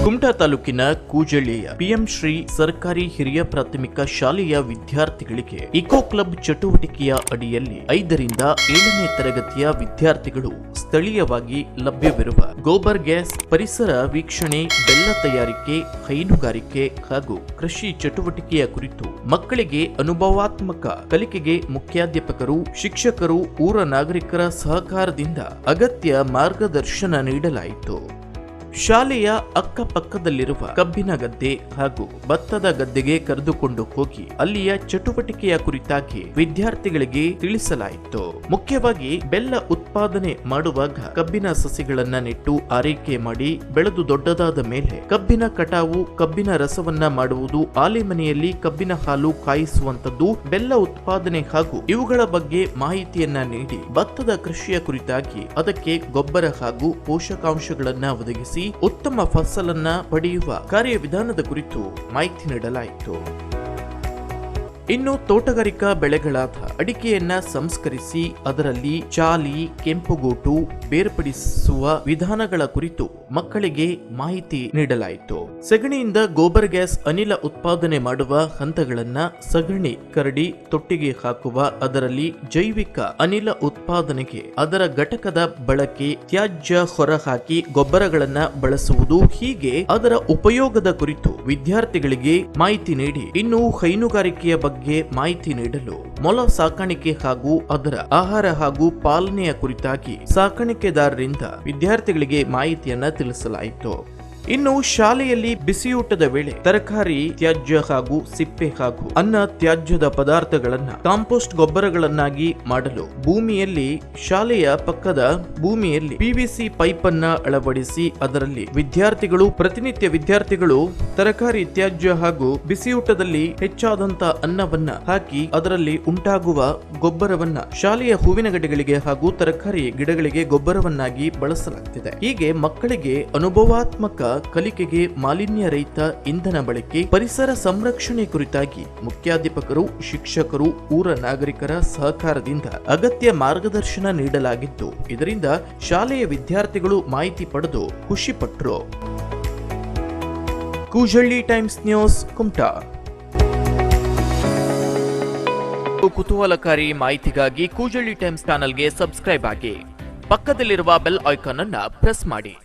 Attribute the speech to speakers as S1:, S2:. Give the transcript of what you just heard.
S1: ಕುಮಟಾ ತಾಲೂಕಿನ ಕೂಜಳ್ಳಿಯ ಪಿಎಂ ಶ್ರೀ ಸರ್ಕಾರಿ ಹಿರಿಯ ಪ್ರಾಥಮಿಕ ಶಾಲೆಯ ವಿದ್ಯಾರ್ಥಿಗಳಿಗೆ ಇಕೋ ಕ್ಲಬ್ ಚಟುವಟಿಕೆಯ ಅಡಿಯಲ್ಲಿ 5ರಿಂದ 7ನೇ ತರಗತಿಯ ವಿದ್ಯಾರ್ಥಿಗಳು ಸ್ಥಳೀಯವಾಗಿ ಲಭ್ಯವಿರುವ ಗೋಬರ್ ಗ್ಯಾಸ್, ಪರಿಸರ ವೀಕ್ಷಣೆ, ಬೆಲ್ಲ ತಯಾರಿಕೆ, ಹೈನುಗಾರಿಕೆ ಹಾಗೂ ಕೃಷಿ ಚಟುವಟಿಕೆಯ ಕುರಿತು ಮಕ್ಕಳಿಗೆ ಅನುಭವಾತ್ಮಕ ಕಲಿಕೆಗೆ ಮುಖ್ಯಾಧ್ಯಾಪಕರು, ಶಿಕ್ಷಕರು, ಊರ ನಾಗರಿಕರ ಸಹಕಾರದಿಂದ ಅಗತ್ಯ ಮಾರ್ಗದರ್ಶನ ನೀಡಲಾಯಿತು. ಶಾಲೆಯ ಅಕ್ಕಪಕ್ಕದಲ್ಲಿರುವ ಕಬ್ಬಿನ ಗದ್ದೆ ಹಾಗೂ ಭತ್ತದ ಗದ್ದೆಗೆ ಕರೆದುಕೊಂಡು ಹೋಗಿ ಅಲ್ಲಿಯ ಚಟುವಟಿಕೆಯ ಕುರಿತಾಗಿ ವಿದ್ಯಾರ್ಥಿಗಳಿಗೆ ತಿಳಿಸಲಾಯಿತು. ಮುಖ್ಯವಾಗಿ ಬೆಲ್ಲ ಉತ್ಪಾದನೆ ಮಾಡುವಾಗ ಕಬ್ಬಿನ ಸಸಿಗಳನ್ನ ನೆಟ್ಟು ಆರೈಕೆ ಮಾಡಿ ಬೆಳೆದು ದೊಡ್ಡದಾದ ಮೇಲೆ ಕಬ್ಬಿನ ಕಟಾವು, ಕಬ್ಬಿನ ರಸವನ್ನ ಮಾಡುವುದು, ಆಲೆಮನೆಯಲ್ಲಿ ಕಬ್ಬಿನ ಹಾಲು ಕಾಯಿಸುವಂತದ್ದು, ಬೆಲ್ಲ ಉತ್ಪಾದನೆ ಹಾಗೂ ಇವುಗಳ ಬಗ್ಗೆ ಮಾಹಿತಿಯನ್ನ ನೀಡಿ ಭತ್ತದ ಕೃಷಿಯ ಕುರಿತಾಗಿ ಅದಕ್ಕೆ ಗೊಬ್ಬರ ಹಾಗೂ ಪೋಷಕಾಂಶಗಳನ್ನ ಒದಗಿಸಿ ಉತ್ತಮ ಫಸಲನ್ನ ಪಡೆಯುವ ಕಾರ್ಯವಿಧಾನದ ಕುರಿತು ಮಾಹಿತಿ ನೀಡಲಾಯಿತು. ಇನ್ನು ತೋಟಗಾರಿಕಾ ಬೆಳೆಗಳಾದ ಅಡಿಕೆಯನ್ನ ಸಂಸ್ಕರಿಸಿ ಅದರಲ್ಲಿ ಚಾಲಿ, ಕೆಂಪುಗೋಟು ಬೇರ್ಪಡಿಸುವ ವಿಧಾನಗಳ ಕುರಿತು ಮಕ್ಕಳಿಗೆ ಮಾಹಿತಿ ನೀಡಲಾಯಿತು. ಸಗಣಿಯಿಂದ ಗೋಬರ್ ಗ್ಯಾಸ್ ಅನಿಲ ಉತ್ಪಾದನೆ ಮಾಡುವ ಹಂತಗಳನ್ನ, ಸಗಣಿ ಕರಡಿ ತೊಟ್ಟಿಗೆ ಹಾಕುವ, ಅದರಲ್ಲಿ ಜೈವಿಕ ಅನಿಲ ಉತ್ಪಾದನೆಗೆ ಅದರ ಘಟಕದ ಬಳಕೆ, ತ್ಯಾಜ್ಯ ಹೊರಹಾಕಿ ಗೊಬ್ಬರಗಳನ್ನ ಬಳಸುವುದು, ಹೀಗೆ ಅದರ ಉಪಯೋಗದ ಕುರಿತು ವಿದ್ಯಾರ್ಥಿಗಳಿಗೆ ಮಾಹಿತಿ ನೀಡಿ ಇನ್ನು ಹೈನುಗಾರಿಕೆಯ ಬಗ್ಗೆ ಮಾಹಿತಿ ನೀಡಲು ಮೊಲ ಸಾಕಾಣಿಕೆ ಹಾಗೂ ಅದರ ಆಹಾರ ಹಾಗೂ ಪಾಲನೆಯ ಕುರಿತಾಗಿ ಸಾಕಾಣಿಕೆದಾರರಿಂದ ವಿದ್ಯಾರ್ಥಿಗಳಿಗೆ ಮಾಹಿತಿಯನ್ನ ತಿಳಿಸಲಾಯಿತು. ಇನ್ನು ಶಾಲೆಯಲ್ಲಿ ಬಿಸಿಯೂಟದ ವೇಳೆ ತರಕಾರಿ ತ್ಯಾಜ್ಯ ಹಾಗೂ ಸಿಪ್ಪೆ ಹಾಗೂ ಅನ್ನ ತ್ಯಾಜ್ಯದ ಪದಾರ್ಥಗಳನ್ನ ಕಾಂಪೋಸ್ಟ್ ಗೊಬ್ಬರಗಳನ್ನಾಗಿ ಮಾಡಲು ಶಾಲೆಯ ಪಕ್ಕದ ಭೂಮಿಯಲ್ಲಿ PVC ಪೈಪ್ ಅನ್ನ ಅಳವಡಿಸಿ ಅದರಲ್ಲಿ ಪ್ರತಿನಿತ್ಯ ವಿದ್ಯಾರ್ಥಿಗಳು ತರಕಾರಿ ತ್ಯಾಜ್ಯ ಹಾಗೂ ಬಿಸಿಯೂಟದಲ್ಲಿ ಹೆಚ್ಚಾದಂತ ಅನ್ನವನ್ನ ಹಾಕಿ ಅದರಲ್ಲಿ ಉಂಟಾಗುವ ಗೊಬ್ಬರವನ್ನ ಶಾಲೆಯ ಹೂವಿನ ಗಿಡಗಳಿಗೆ ಹಾಗೂ ತರಕಾರಿ ಗಿಡಗಳಿಗೆ ಗೊಬ್ಬರವನ್ನಾಗಿ ಬಳಸಲಾಗುತ್ತಿದೆ. ಹೀಗೆ ಮಕ್ಕಳಿಗೆ ಅನುಭವಾತ್ಮಕ ಕಲಿಕೆಗೆ ಮಾಲಿನ್ಯ ರಹಿತ ಇಂಧನ ಬಳಕೆ, ಪರಿಸರ ಸಂರಕ್ಷಣೆ ಕುರಿತಾಗಿ ಮುಖ್ಯಾಧ್ಯಾಪಕರು, ಶಿಕ್ಷಕರು, ಊರ ನಾಗರಿಕರ ಸಹಕಾರದಿಂದ ಅಗತ್ಯ ಮಾರ್ಗದರ್ಶನ ನೀಡಲಾಗಿದ್ದು, ಇದರಿಂದ ಶಾಲೆಯ ವಿದ್ಯಾರ್ಥಿಗಳು ಮಾಹಿತಿ ಪಡೆದು ಖುಷಿಪಟ್ಟರು. Koojalli Times News, Kumta. ಕುತೂಹಲಕಾರಿ ಮಾಹಿತಿಗಾಗಿ ಕೂಜಳ್ಳಿ ಟೈಮ್ಸ್ ಚಾನೆಲ್ಗೆ ಸಬ್ಸ್ಕ್ರೈಬ್ ಆಗಿ, ಪಕ್ಕದಲ್ಲಿರುವ ಬೆಲ್ ಐಕಾನ್ ಅನ್ನು ಪ್ರೆಸ್ ಮಾಡಿ.